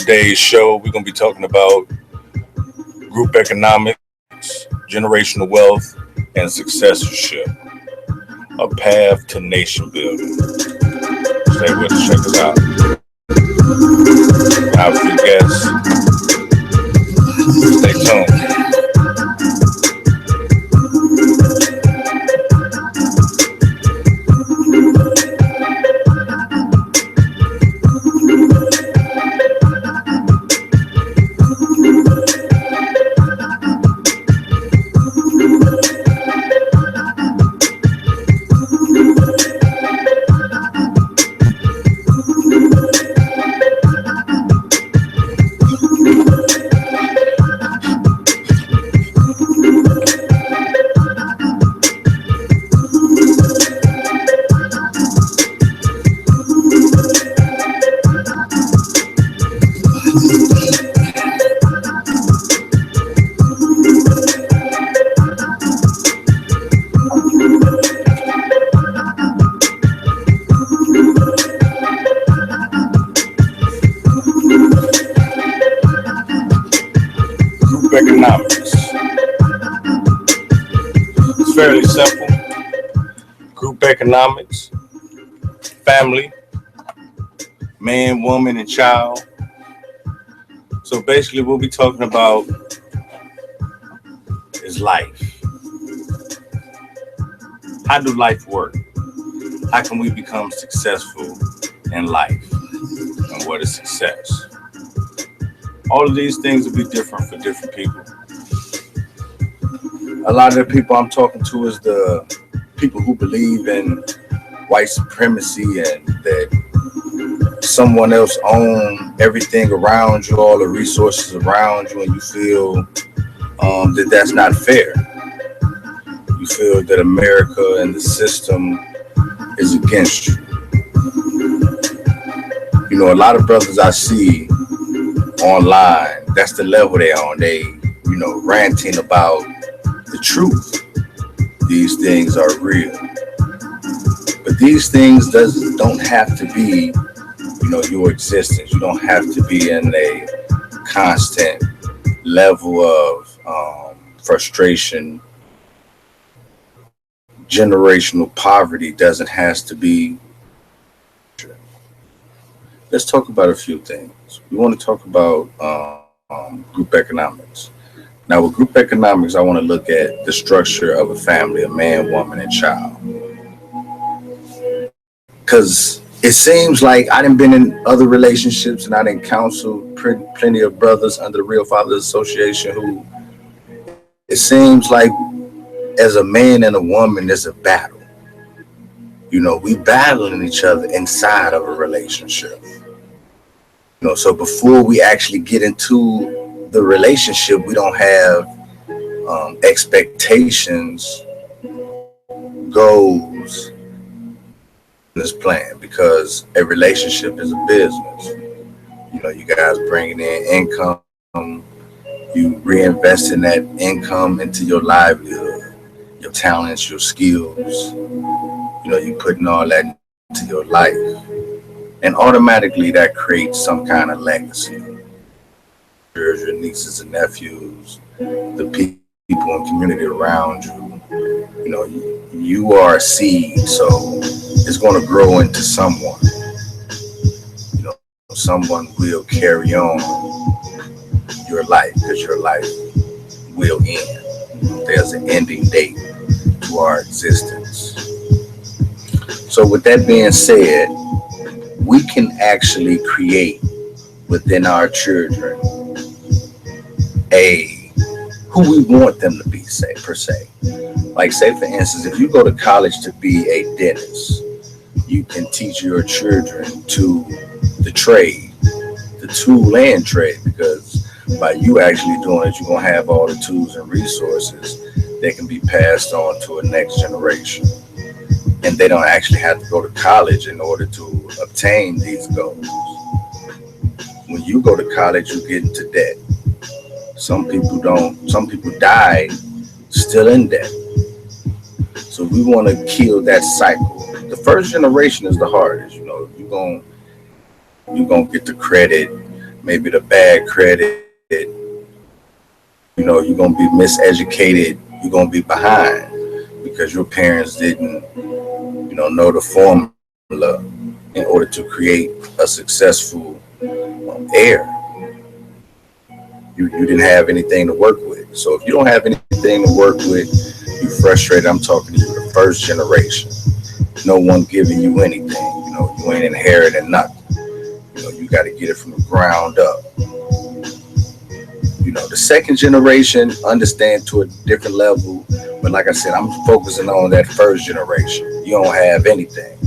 today's show, we're going to be talking about group economics, generational wealth, and successorship, a path to nation building. Stay with us, check us out. Our few guests. Stay tuned. Group economics. It's fairly simple. Group economics, family, man, woman, and child. So basically, what we're talking about is life. How do life work? How can we become successful in life? And what is success? All of these things will be different for different people. A lot of the people I'm talking to is the people who believe in white supremacy and that someone else owns everything around you, all the resources around you, and you feel that that's not fair. You feel that America and the system is against you. You know, a lot of brothers I see online, that's the level they're on. They, ranting about the truth. These things are real. But these things don't have to be, your existence. You don't have to be in a constant level of frustration. Generational poverty doesn't have to be. Let's talk about a few things. We want to talk about group economics. Now, with group economics, I want to look at the structure of a family, a man, woman, and child. Because it seems like I done been in other relationships and I done counseled plenty of brothers under the Real Fathers Association who it seems like as a man and a woman, there's a battle. We battling each other inside of a relationship. So before we actually get into the relationship, we don't have expectations, goals, this plan, because a relationship is a business. You guys bringing in income, you reinvesting that income into your livelihood, your talents, your skills. You putting all that into your life, and automatically that creates some kind of legacy. Your nieces and nephews, the people in community around you. You are a seed, so it's going to grow into someone. Someone will carry on your life because your life will end. There's an ending date to our existence. So with that being said, we can actually create within our children who we want them to be, per se. Like, say, for instance, if you go to college to be a dentist, you can teach your children to the trade, the tool and trade, because by you actually doing it, you're going to have all the tools and resources that can be passed on to a next generation. And they don't actually have to go to college in order to obtain these goals. When you go to college, you get into debt. Some people don't. Some people die still in debt. So we want to kill that cycle. The first generation is the hardest. You're gonna get the credit. maybe the bad credit, you're gonna be miseducated, you're gonna be behind because your parents didn't, know the formula in order to create a successful heir. You didn't have anything to work with. So if you don't have anything to work with, you frustrated. I'm talking to you, the first generation. No one giving you anything. You ain't inheriting nothing. You got to get it from the ground up. The second generation understand to a different level, but like I said, I'm focusing on that first generation. You don't have anything.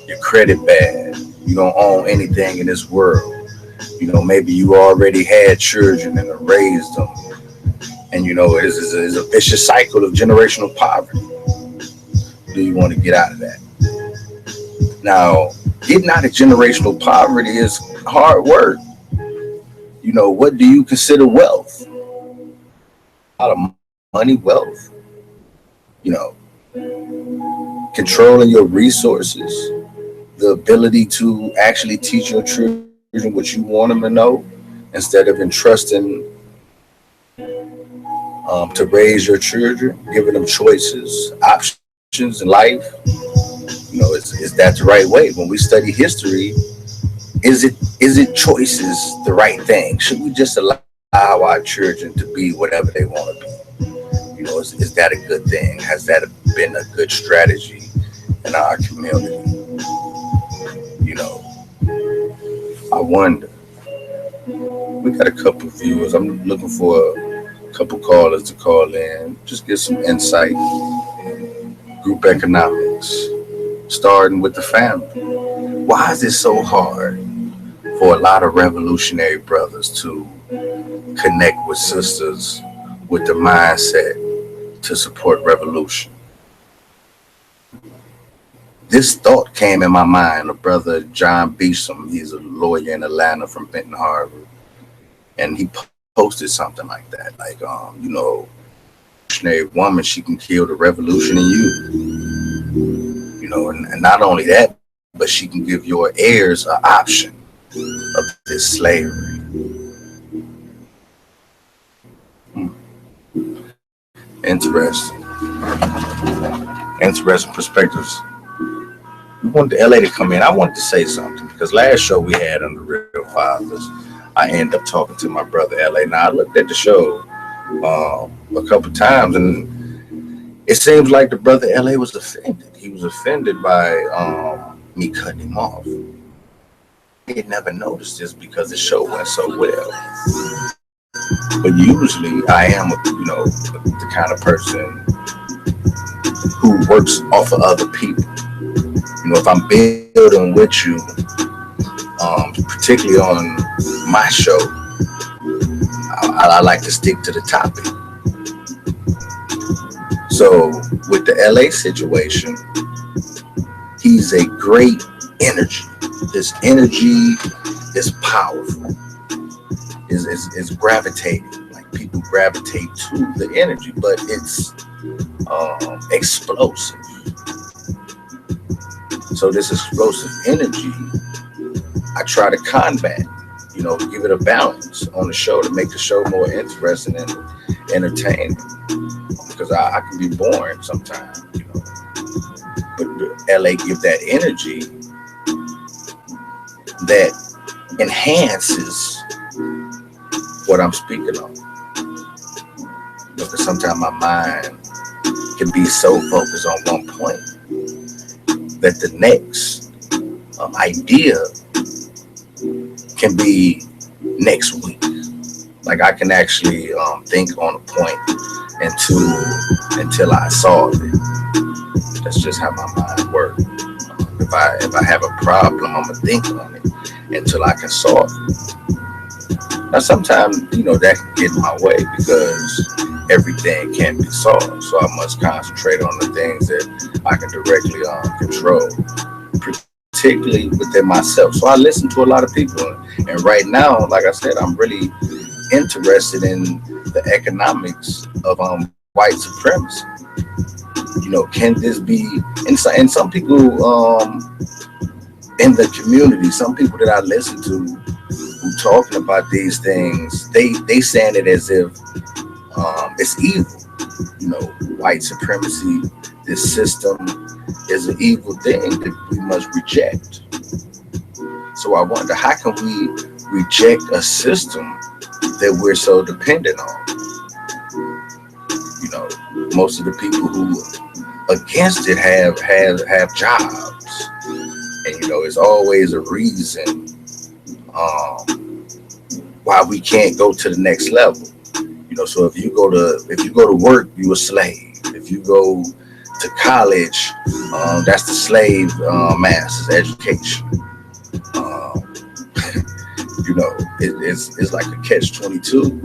Your credit bad. You don't own anything in this world. Maybe you already had children and raised them, and it's a vicious cycle of generational poverty. Do you want to get out of that? Now, getting out of generational poverty is hard work. What do you consider wealth? A lot of money, wealth. You know, Controlling your resources, the ability to actually teach your children what you want them to know, instead of entrusting to raise your children, giving them choices, options in life. Is that the right way? When we study history, is it choices the right thing? Should we just allow our children to be whatever they want to be? Is that a good thing? Has that been a good strategy in our community? You know, I wonder. We got a couple of viewers. I'm looking for a couple callers to call in. Just get some insight. Group economics, starting with the family. Why is it so hard for a lot of revolutionary brothers to connect with sisters with the mindset to support revolution? This thought came in my mind. A brother, John Beesham, he's a lawyer in Atlanta from Benton Harbor, and he posted something like that, like, revolutionary woman, she can kill the revolution in you. And not only that, but she can give your heirs an option of this slavery. Interesting. Interesting perspectives. We wanted LA to come in. I wanted to say something because last show we had on the Real Fathers, I ended up talking to my brother LA. Now I looked at the show a couple times, and it seems like the brother LA was offended. He was offended by me cutting him off. He had never noticed this because the show went so well. But usually I am, the kind of person who works off of other people. If I'm building with you, particularly on my show, I like to stick to the topic. So with the LA situation, he's a great energy. His energy is powerful. Is gravitating. Like, people gravitate to the energy, but it's explosive. So this explosive energy, I try to combat, give it a balance on the show to make the show more interesting and entertaining. Because I can be boring sometimes, But LA give that energy that enhances what I'm speaking on. Because sometimes my mind can be so focused on one point that the next idea can be next week. Like, I can actually think on a point until I solve it. That's just how my mind works. If I have a problem, I'm gonna think on it until I can solve it. Now, sometimes, that can get in my way because everything can't be solved. So I must concentrate on the things that I can directly control, particularly within myself. So I listen to a lot of people. And right now, like I said, I'm really interested in the economics of white supremacy. Can this be, and some people in the community, some people that I listen to, who talking about these things, they saying it as if it's evil. White supremacy, this system is an evil thing that we must reject. So I wonder, how can we reject a system that we're so dependent on? Most of the people who against it have jobs, and it's always a reason why we can't go to the next level. So if you go to work, you a slave. If you go to college, that's the slave master's education. Um, it's like a catch-22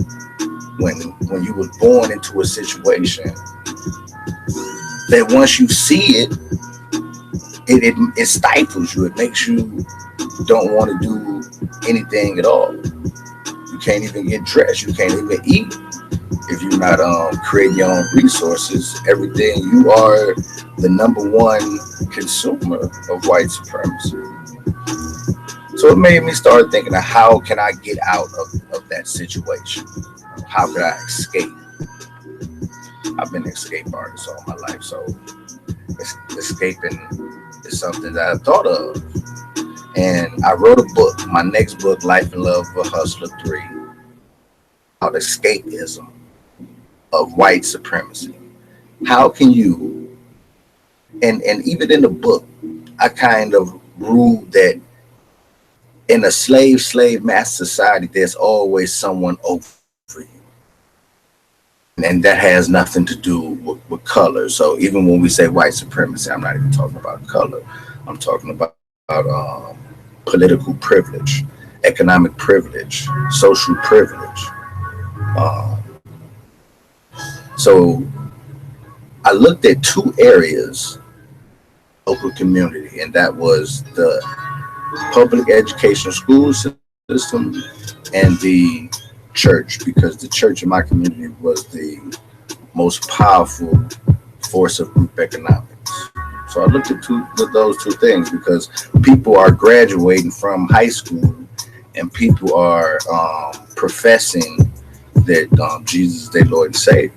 when you was born into a situation that once you see it stifles you. It makes you don't want to do anything at all. You can't even get dressed. You can't even eat if you're not creating your own resources. Everything, you are the number one consumer of white supremacy. So it made me start thinking of, how can I get out of that situation? How could I escape? I've been an escape artist all my life, so escaping is something that I've thought of. And I wrote a book, my next book, Life and Love of a Hustler 3, called Escapism of White Supremacy. How can you, and even in the book, I kind of ruled that in a slave master society, there's always someone over you. And that has nothing to do with color. So even when we say white supremacy, I'm not even talking about color. I'm talking about political privilege, economic privilege, social privilege. Um, so I looked at two areas, local community, and that was the public education school system and the church, because the church in my community was the most powerful force of group economics. So I looked at those two things, because people are graduating from high school and people are professing that Jesus is their Lord and Savior.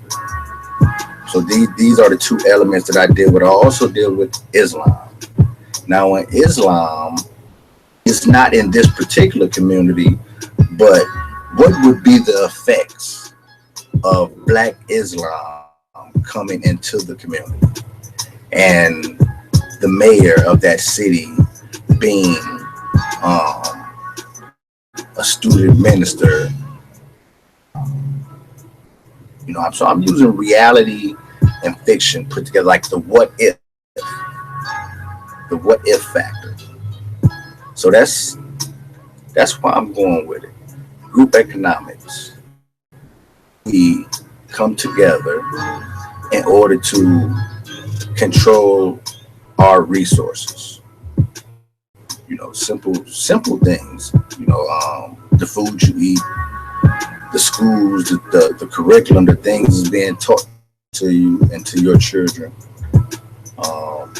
So these are the two elements that I deal with. I also deal with Islam. Now, in Islam, it's not in this particular community, but what would be the effects of Black Islam coming into the community, and the mayor of that city being a student minister? So I'm using reality and fiction put together, like the what if factor. So that's why I'm going with it. Group economics. We come together in order to control our resources. Simple things. The food you eat, the schools, the curriculum, the things is being taught to you and to your children. Um,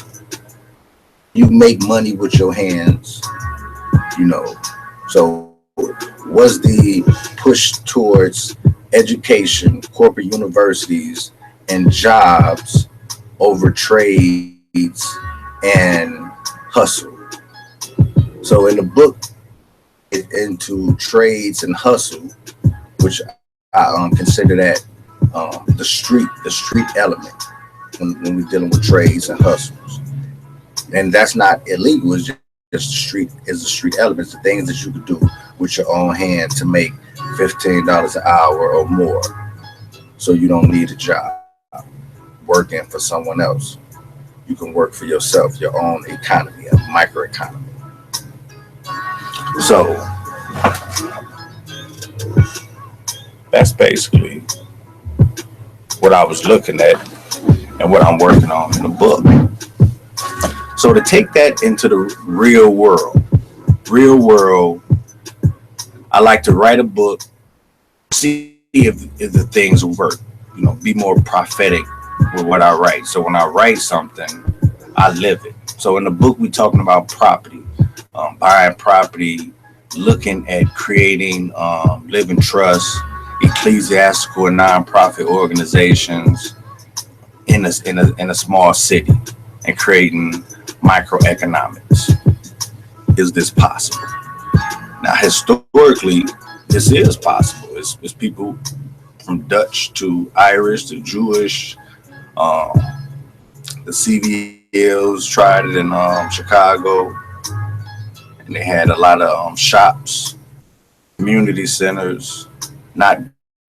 you make money with your hands. So was the push towards education, corporate universities, and jobs over trades and hustle. So in the book, into trades and hustle, which I consider that the street element when we're dealing with trades and hustles, and that's not illegal. It's just the street element. It's the things that you could do with your own hand to make $15 an hour or more, so you don't need a job working for someone else. You can work for yourself, your own economy, a microeconomy. So that's basically what I was looking at and what I'm working on in the book. So to take that into the real world, I like to write a book, see if the things work, be more prophetic with what I write. So when I write something, I live it. So in the book, we're talking about property, buying property looking at creating living trusts, ecclesiastical and nonprofit organizations in a small city and creating microeconomics. Is this possible? Now, historically, this is possible. It's people from Dutch to Irish to Jewish. Um, the CVLs tried it in Chicago, and they had a lot of shops, community centers, not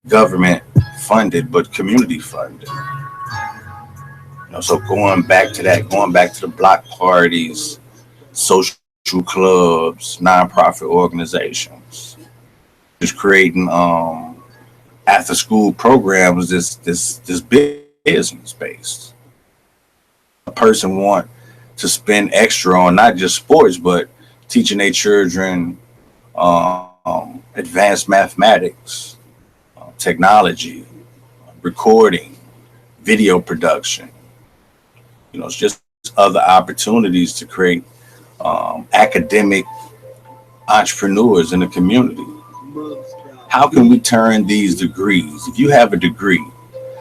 government funded, but community funded. So going back to that, going back to the block parties, social clubs, nonprofit organizations, just creating after school programs. This business based. A person want to spend extra on not just sports, but teaching their children advanced mathematics, technology, recording, video production. It's just other opportunities to create academic entrepreneurs in the community. How can we turn these degrees? If you have a degree,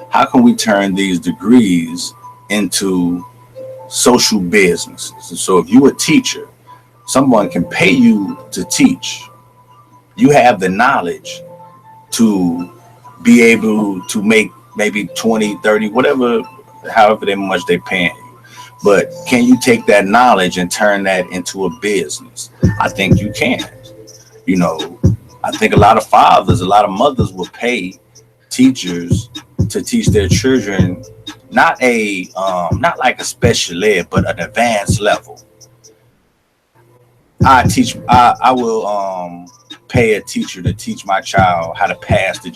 how can we turn these degrees into social businesses? So if you're a teacher, someone can pay you to teach. You have the knowledge to be able to make maybe 20, 30, whatever, however much they paying you. But can you take that knowledge and turn that into a business? I think you can. You know, I think a lot of fathers, a lot of mothers will pay teachers to teach their children not like a special ed, but an advanced level. I will pay a teacher to teach my child how to pass the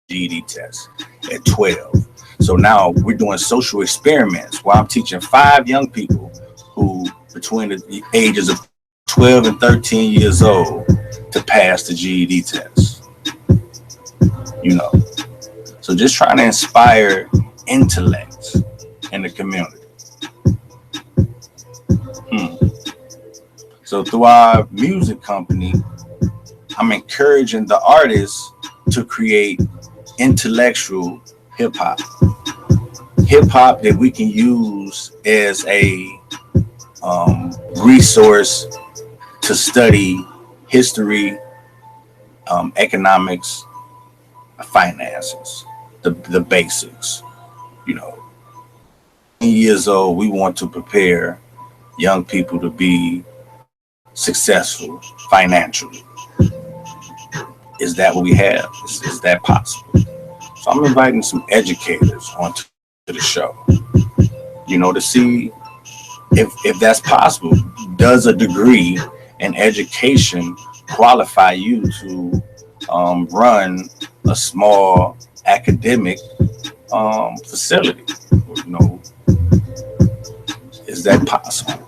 GED test at 12. So now we're doing social experiments where I'm teaching 5 young people who between the ages of 12 and 13 years old to pass the GED test. You know, so just trying to inspire intellect in the community. Hmm. So through our music company, I'm encouraging the artists to create intellectual hip hop that we can use as a resource to study history, economics, finances, the basics. You know, years old, we want to prepare young people to be successful financially. Is that what we have? Is that possible? So I'm inviting some educators onto the show, to see if that's possible. Does a degree in education qualify you to run a small academic facility? You know, is that possible?